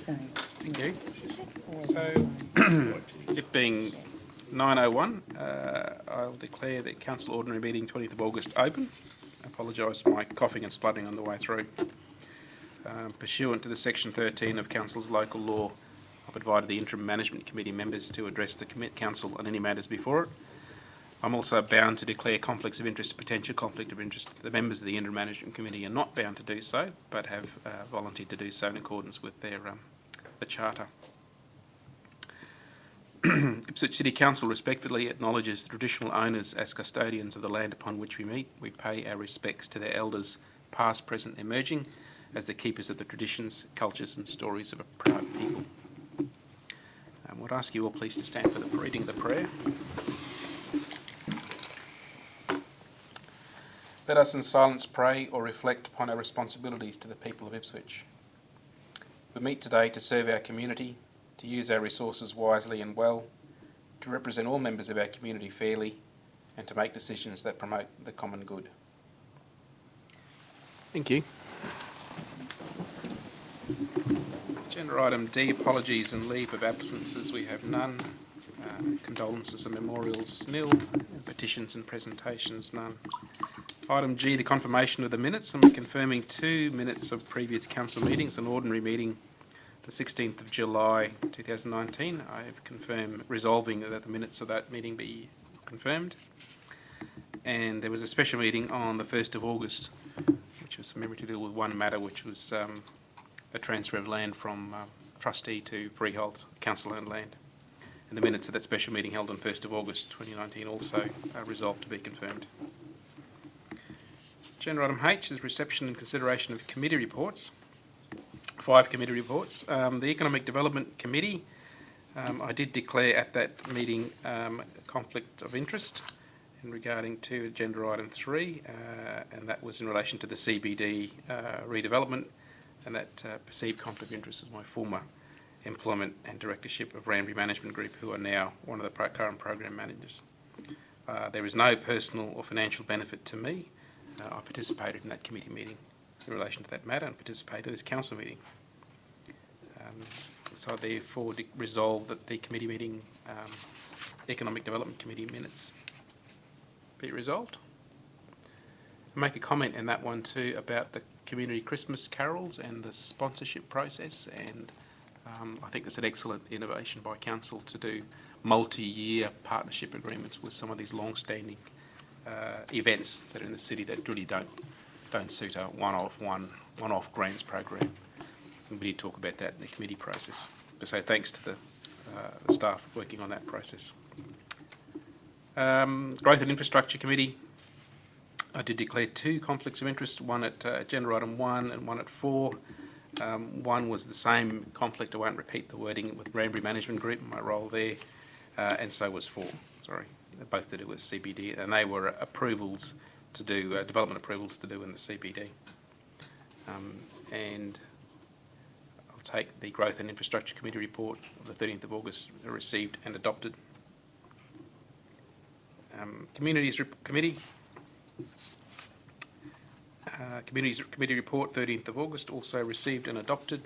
Thank you. So, it being 9:01, I'll declare the Council Ordinary Meeting 20th of August open. I apologise for my coughing and spluttering on the way through. Pursuant to the Section 13 of Council's local law, I've invited the Interim Management Committee members to address the Council on any matters before it. I'm also bound to declare conflicts of interest, potential conflict of interest. The members of the Interim Management Committee are not bound to do so, but have volunteered to do so in accordance with their the Charter. Ipswich City Council respectfully acknowledges the traditional owners as custodians of the land upon which we meet. We pay our respects to their elders, past, present, emerging, as the keepers of the traditions, cultures and stories of a proud people. I would ask you all please to stand for the reading of the prayer. Let us in silence pray or reflect upon our responsibilities to the people of Ipswich. We meet today to serve our community, to use our resources wisely and well, to represent all members of our community fairly, and to make decisions that promote the common good. Thank you. Agenda item D, apologies and leave of absences, we have none. Condolences and memorials, nil. And petitions and presentations, none. Item G, the confirmation of the minutes. I'm confirming 2 minutes of previous council meetings. An ordinary meeting, the 16th of July 2019. I have confirmed, resolving that the minutes of that meeting be confirmed. And there was a special meeting on the 1st of August, which was to deal with one matter, which was a transfer of land from trustee to freehold council-owned land. And the minutes of that special meeting held on 1st of August 2019 also resolved to be confirmed. Agenda item H is reception and consideration of committee reports. 5 committee reports. The Economic Development Committee, I did declare at that meeting conflict of interest in regarding to agenda item 3, and that was in relation to the CBD redevelopment, and that perceived conflict of interest as my former employment and directorship of Rambry Management Group, who are now one of the current program managers. There is no personal or financial benefit to me. I participated in that committee meeting in relation to that matter and participated in this council meeting. So I therefore resolve that the committee meeting, Economic Development Committee minutes be resolved. I make a comment in that one too about the community Christmas carols and the sponsorship process, and I think it's an excellent innovation by council to do multi-year partnership agreements with some of these long-standing events that are in the city that really don't suit a one-off grants program. And we need to talk about that in the committee process. So thanks to the staff working on that process. Growth and Infrastructure Committee, I did declare 2 conflicts of interest, one at agenda item 1 and one at 4. One was the same conflict, I won't repeat the wording, with Rambry Management Group and my role there, and so was 4, sorry. They're both to do with CBD, and they were approvals to do, development approvals to do in the CBD. And I'll take the Growth and Infrastructure Committee report of the 13th of August received and adopted. Communities Committee. Communities Committee report 13th of August also received and adopted.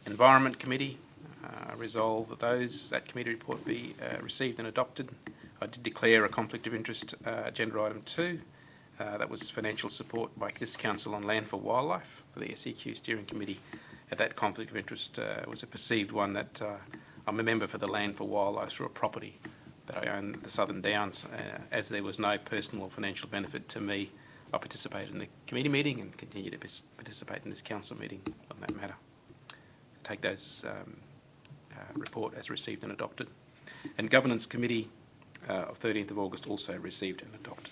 Environment Committee. Resolve that that committee report be received and adopted. I did declare a conflict of interest, agenda item 2. That was financial support by this council on Land for Wildlife for the SEQ Steering Committee. That conflict of interest was a perceived one that I'm a member for the Land for Wildlife through a property that I own, the Southern Downs. As there was no personal or financial benefit to me, I participated in the committee meeting and continue to participate in this council meeting on that matter. Take those report as received and adopted. And Governance Committee of 13th of August also received and adopted.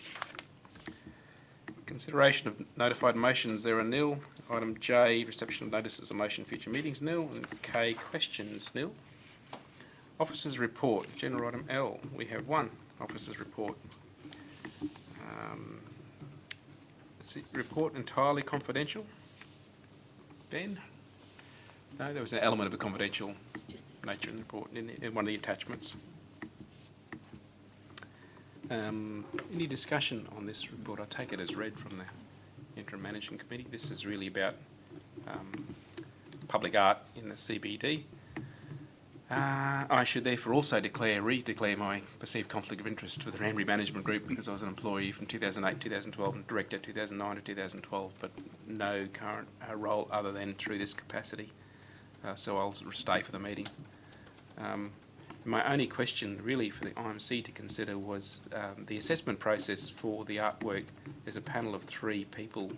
Consideration of notified motions, there are nil. Item J, reception of notices of motion future meetings, nil. And K, questions, nil. Officers' report, agenda item L, we have 1 officers' report. Is the report entirely confidential? Ben? No, there was an element of a confidential nature in the report in one of the attachments. Any discussion on this report? I take it as read from the Interim Management Committee. This is really about public art in the CBD. I should therefore also redeclare my perceived conflict of interest with the Randbury Management Group, because I was an employee from 2008 2012 and director 2009 to 2012, but no current role other than through this capacity. So I'll stay for the meeting. My only question really for the IMC to consider was the assessment process for the artwork. There's a panel of 3 people,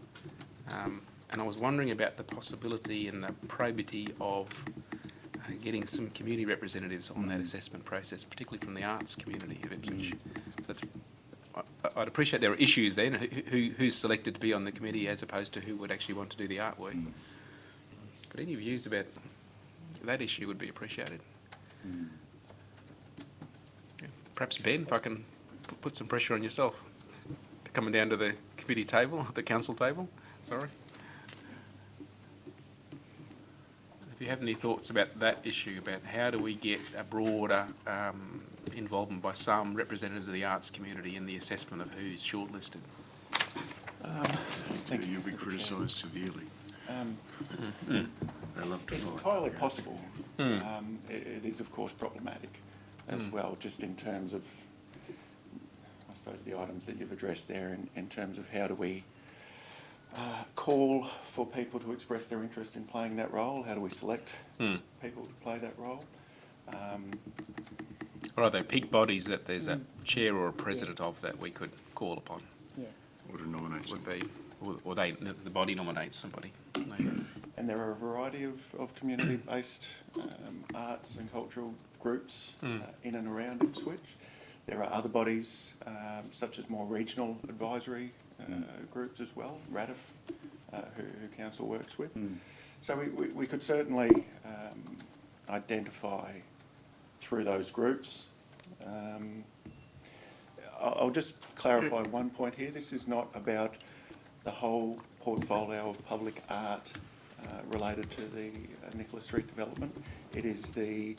and I was wondering about the possibility and the probity of getting some community representatives on that assessment process, particularly from the arts community of Ipswich. I'd appreciate there are issues then, who's selected to be on the committee as opposed to who would actually want to do the artwork. But any views about that issue would be appreciated. Yeah, perhaps Ben, if I can put some pressure on yourself to coming down to the committee table, the council table. Sorry. If you have any thoughts about that issue, about how do we get a broader involvement by some representatives of the arts community in the assessment of who's shortlisted? Thank you. You'll be criticised severely. They love to It's fight. entirely possible. It is, of course, problematic as well, just in terms of, I suppose, the items that you've addressed there in terms of how do we call for people to express their interest in playing that role? How do we select people to play that role? Or are there peak bodies that there's a chair or a president of that we could call upon? Yeah. Or to nominate Would someone. be, or the body nominates somebody. And there are a variety of community-based arts and cultural groups in and around Ipswich. There are other bodies, such as more regional advisory groups as well, RADIF, who council works with. So we could certainly identify through those groups. I'll just clarify one point here. This is not about the whole portfolio of public art related to the Nicholas Street development. It is the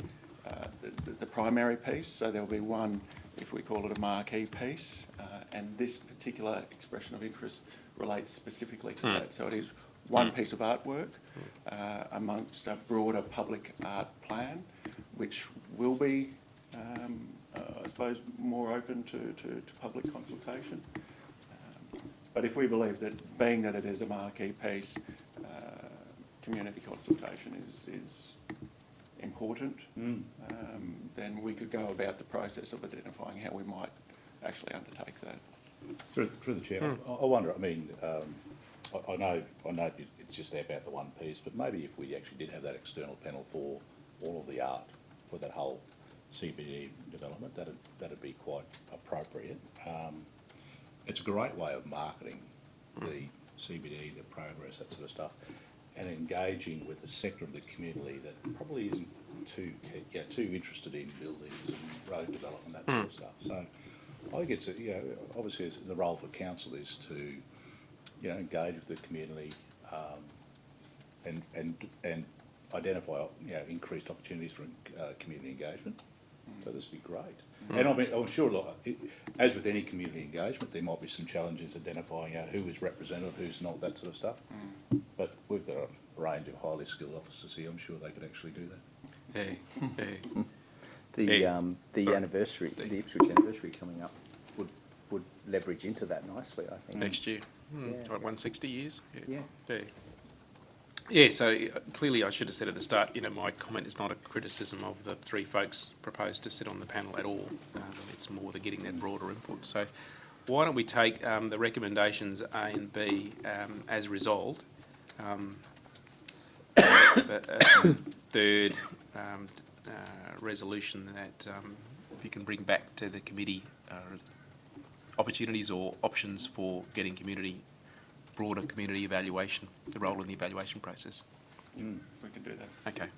primary piece, so there'll be one, if we call it a marquee piece, and this particular expression of interest relates specifically to that. So it is one piece of artwork amongst a broader public art plan, which will be, I suppose, more open to public consultation. But if we believe that, being that it is a marquee piece, community consultation is important, then we could go about the process of identifying how we might actually undertake that. Through the chair, I wonder. I mean, I know it's just about the one piece, but maybe if we actually did have that external panel for all of the art for that whole CBD development, that'd be quite appropriate. It's a great way of marketing the CBD, the progress, that sort of stuff, and engaging with the sector of the community that probably isn't too interested in buildings and road development, that sort of stuff. So I think it's obviously the role for council is to engage with the community and identify increased opportunities for community engagement. So this would be great. And I'm sure, as with any community engagement, there might be some challenges identifying who is represented, who's not, that sort of stuff. But we've got a range of highly skilled officers here. I'm sure they could actually do that. The anniversary, the Ipswich anniversary coming up would leverage into that nicely, I think. Next year. Yeah. What, 160 years? Yeah. Yeah, so clearly I should have said at the start, my comment is not a criticism of the 3 folks proposed to sit on the panel at all. It's more the getting that broader input. So why don't we take the recommendations A and B as resolved. The third resolution that if you can bring back to the committee opportunities or options for getting broader community evaluation, the role in the evaluation process. We can do that. Okay,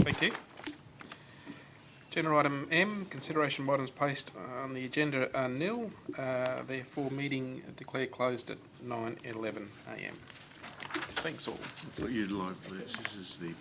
thank you. Agenda item M, consideration of items placed on the agenda are nil, therefore meeting declared closed at 9:11 a.m. Thanks all. I thought you'd like this. This is the